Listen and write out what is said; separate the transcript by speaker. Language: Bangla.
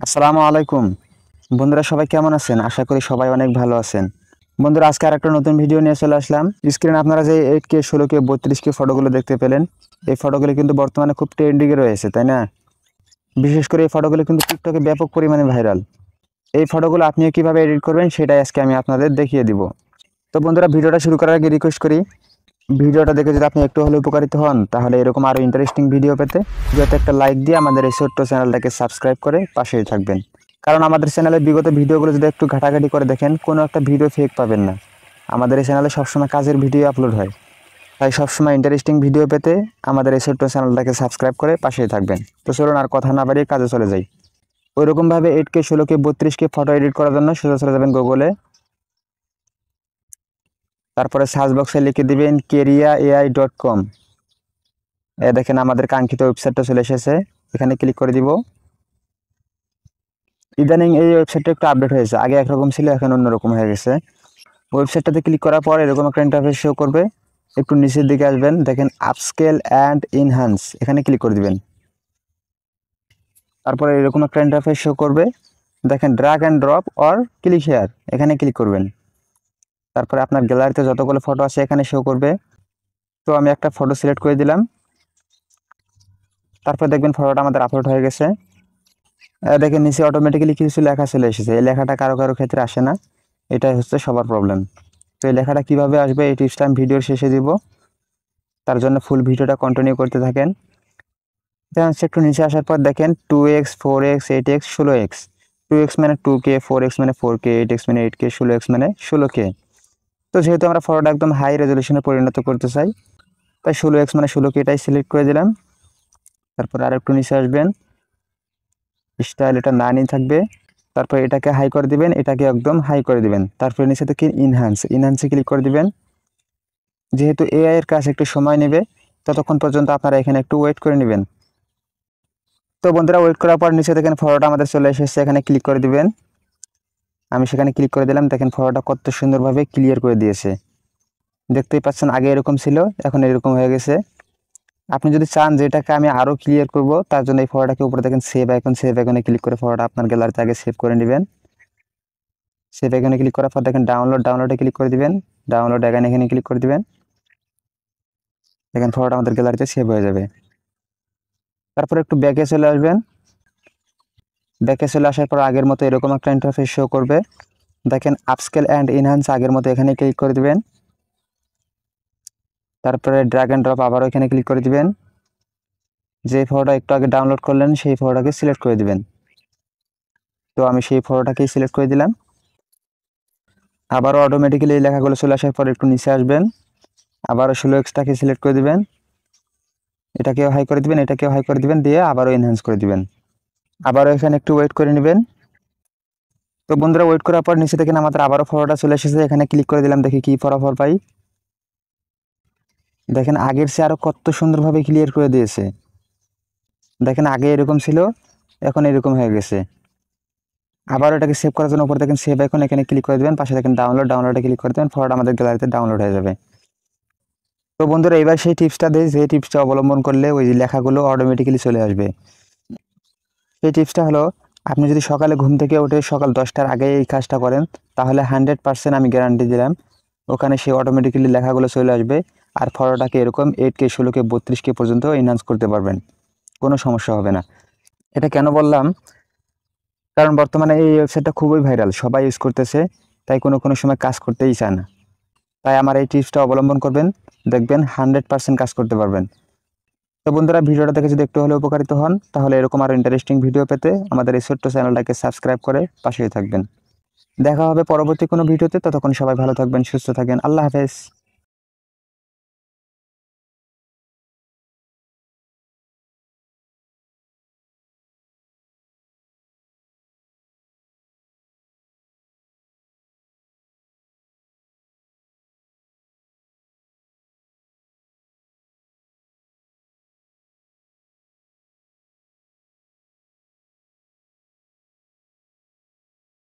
Speaker 1: আসসালামু আলাইকুম। বন্ধুরা সবাই কেমন আছেন? আশা করি সবাই অনেক ভালো আছেন। বন্ধুরা আজকে আরেকটা নতুন ভিডিও নিয়ে চলে আসলাম। স্ক্রিনে আপনারা যে 8K 16K 32K ফটোগুলো দেখতে পেলেন, এই ফটোগুলো কিন্তু বর্তমানে খুব ট্রেন্ডিং এ রয়েছে, তাই না? বিশেষ করে এই ফটোগুলো কিন্তু টিকটকে ব্যাপক পরিমাণে ভাইরাল। এই ফটোগুলো আপনিও কিভাবে এডিট করবেন সেটাই আজকে আমি আপনাদের দেখিয়ে দিব। তো বন্ধুরা ভিডিওটা শুরু করার আগে রিকোয়েস্ট করি, ভিডিওটা দেখে যদি আপনি একটু হলেও উপকারিত হন তাহলে এরকম আরো ইন্টারেস্টিং ভিডিও পেতে ভিডিওতে একটা লাইক দিয়ে আমাদের এই ছোট্ট চ্যানেলটাকে সাবস্ক্রাইব করে পাশেই থাকবেন। কারণ আমাদের চ্যানেলের বিগত ভিডিওগুলো যদি একটু ঘাটাঘাটি করে দেখেন কোনো একটা ভিডিও ফেক পাবেন না। আমাদের এই চ্যানেলে সবসময় কাজের ভিডিও আপলোড হয়, তাই সবসময় ইন্টারেস্টিং ভিডিও পেতে আমাদের এই ছোট্ট চ্যানেলটাকে সাবস্ক্রাইব করে পাশেই থাকবেন। তো চলুন আর কথা না বাড়িয়ে কাজে চলে যাই। ওইরকমভাবে 8K 16K 32K photo edit করার জন্য সোজা চলে যাবেন গুগলে। তারপরে সার্চ বক্সে লিখে দিবেন keriyaai.com। দেখেন আমাদের কাঙ্ক্ষিত ওয়েবসাইটটা চলে এসেছে, এখানে ক্লিক করে দিব। ইদানিং এই ওয়েবসাইটটা একটু আপডেট হয়েছে, আগে একরকম ছিল এখন অন্যরকম হয়ে গেছে। ওয়েবসাইটটাতে ক্লিক করার পর এরকম একটা ইন্টারফেস শো করবে। একটু নিচের দিকে আসবেন, দেখেন আপস্কেল অ্যান্ড ইনহ্যান্স, এখানে ক্লিক করে দিবেন। তারপরে এরকম একটা ইন্টারফেস শো করবে, দেখেন drag and drop or click here, এখানে ক্লিক করবেন। তারপরে আপনার গ্যালারিতে যতগুলো ফটো আছে এখানে শো করবে। তো আমি একটা ফটো সিলেক্ট করে দিলাম। তারপর দেখবেন ফটোটা আমাদের আপলোড হয়ে গেছে। দেখেন নিচে অটোমেটিক্যালি কিছু লেখা চলে এসেছে, এই লেখাটা কারো কারো ক্ষেত্রে আসে না, এটাই হচ্ছে সবার প্রবলেম। তো এই লেখাটা কিভাবে আসবে এই টিপসটা আমি ভিডিওর শেষে দিব, তার জন্য ফুল ভিডিওটা কন্টিনিউ করতে থাকেন। দেখেন একটু নিচে আসার পর দেখেন 2x 4x 8x 16x, 2x মানে 2K, 4x মানে 4K, 8x মানে 8K, 16x মানে 16K। তো যেহেতু আমরা ফটোটা একদম হাই রেজলিউশনে পরিণত করতে চাই, তাই 16x মানে 16K এটাই সিলেক্ট করে দিলাম। তারপর আর একটু নিচে আসবেন, স্টাইল এটা নানই থাকবে। তারপর এটাকে হাই করে দিবেন, এটাকে একদম হাই করে দিবেন। তারপরে নিচে থেকে ইনহ্যান্সে ক্লিক করে দিবেন। যেহেতু এআই এর কাজ একটু সময় নেবে, ততক্ষণ পর্যন্ত আপনারা এখানে একটু ওয়েট করে নেবেন। তো বন্ধুরা ওয়েট করার পর নিচে দেখেন ফটোটা আমাদের চলে এসেছে, এখানে ক্লিক করে দিবেন। আমি সেখানে ক্লিক করে দিলাম, দেখেন ফটোটা কত সুন্দরভাবে ক্লিয়ার করে দিয়েছে। দেখতেই পাচ্ছেন আগে এরকম ছিল, এখন এরকম হয়ে গেছে। আপনি যদি চান যে এটাকে আমি আরো ক্লিয়ার করব, তার জন্য এই ফটোটাকে উপরে দেখেন সেভ আইকনে ক্লিক করে ফটোটা আপনার গ্যালারিতে আগে সেভ করে নেবেন। সেভ আইকনে ক্লিক করার পর দেখেন ডাউনলোডে ক্লিক করে দিবেন। ডাউনলোড এখানে ক্লিক করে দিবেন। দেখেন ফটোটা আমাদের গ্যালারিতে সেভ হয়ে যাবে। তারপর একটু ব্যাকে চলে আসবেন। ব্যাকে চলে আসার পর আগের মতো এরকম একটা ইন্টারফেস শো করবে, দেখেন আপস্কেল অ্যান্ড ইনহ্যান্স আগের মতো এখানে ক্লিক করে দিবেন। তারপরে ড্র্যাগ অ্যান্ড ড্রপ আবারও এখানে ক্লিক করে দিবেন। যে ফটোটা একটু আগে ডাউনলোড করলেন সেই ফটোটাকে সিলেক্ট করে দিবেন। তো আমি সেই ফটোটাকেই সিলেক্ট করে দিলাম। আবারও অটোমেটিক্যালি এই লেখাগুলো চলে আসার পর একটু নিচে আসবেন, আবারও 16xটাকে সিলেক্ট করে দিবেন। এটাকেও হাই করে দিবেন, এটাকেও হাই করে দিবেন, দিয়ে আবারও এনহ্যান্স করে দিবেন। আবারও এখানে একটু ওয়েট করে নেবেন। তো বন্ধুরা ওয়েট করার পর নিচে দেখেন আমাদের আবারও ফটোটা চলে এসেছে, এখানে ক্লিক করে দিলাম, দেখি কি ফলাফল পাই। দেখেন আগের চেয়ে আরো কত সুন্দরভাবে ক্লিয়ার করে দিয়েছে। দেখেন আগে এরকম ছিল, এখন এরকম হয়ে গেছে। আবার এটাকে সেভ করার জন্য উপরে দেখেন সেভ আইকন, এখানে ক্লিক করে দিবেন। পাশে দেখেন ডাউনলোডে ক্লিক করে দেবেন, ফটোটা আমাদের গ্যালারিতে ডাউনলোড হয়ে যাবে। তো বন্ধুরা এবার সেই টিপসটা দেই, যে টিপসটা অবলম্বন করলে ওই লেখাগুলো অটোমেটিক্যালি চলে আসবে। সেই টিপসটা হলো, আপনি যদি সকালে ঘুম থেকে উঠে সকাল 10টার আগে এই কাজটা করেন, তাহলে 100% আমি গ্যারান্টি দিলাম ওখানে সে অটোমেটিক্যালি লেখাগুলো চলে আসবে। আর ফটোটাকে এরকম 8K 16K 32K পর্যন্ত এনহান্স করতে পারবেন, কোনো সমস্যা হবে না। এটা কেন বললাম, কারণ বর্তমানে এই ওয়েবসাইটটা খুবই ভাইরাল, সবাই ইউজ করতেছে, তাই কোনো কোনো সময় কাজ করতেই চায় না। তাই আমার এই টিপসটা অবলম্বন করবেন, দেখবেন 100% কাজ করতে পারবেন। তো বন্ধুরা ভিডিওটা দেখে যদি একটু হলেও উপকারিত হন, তাহলে এরকম আরও ইন্টারেস্টিং ভিডিও পেতে আমাদের এই ছোট্ট চ্যানেলটাকে সাবস্ক্রাইব করে পাশেই থাকবেন। দেখা হবে পরবর্তী কোনো ভিডিওতে, ততক্ষণ সবাই ভালো থাকবেন, সুস্থ থাকবেন। আল্লাহ হাফেজ।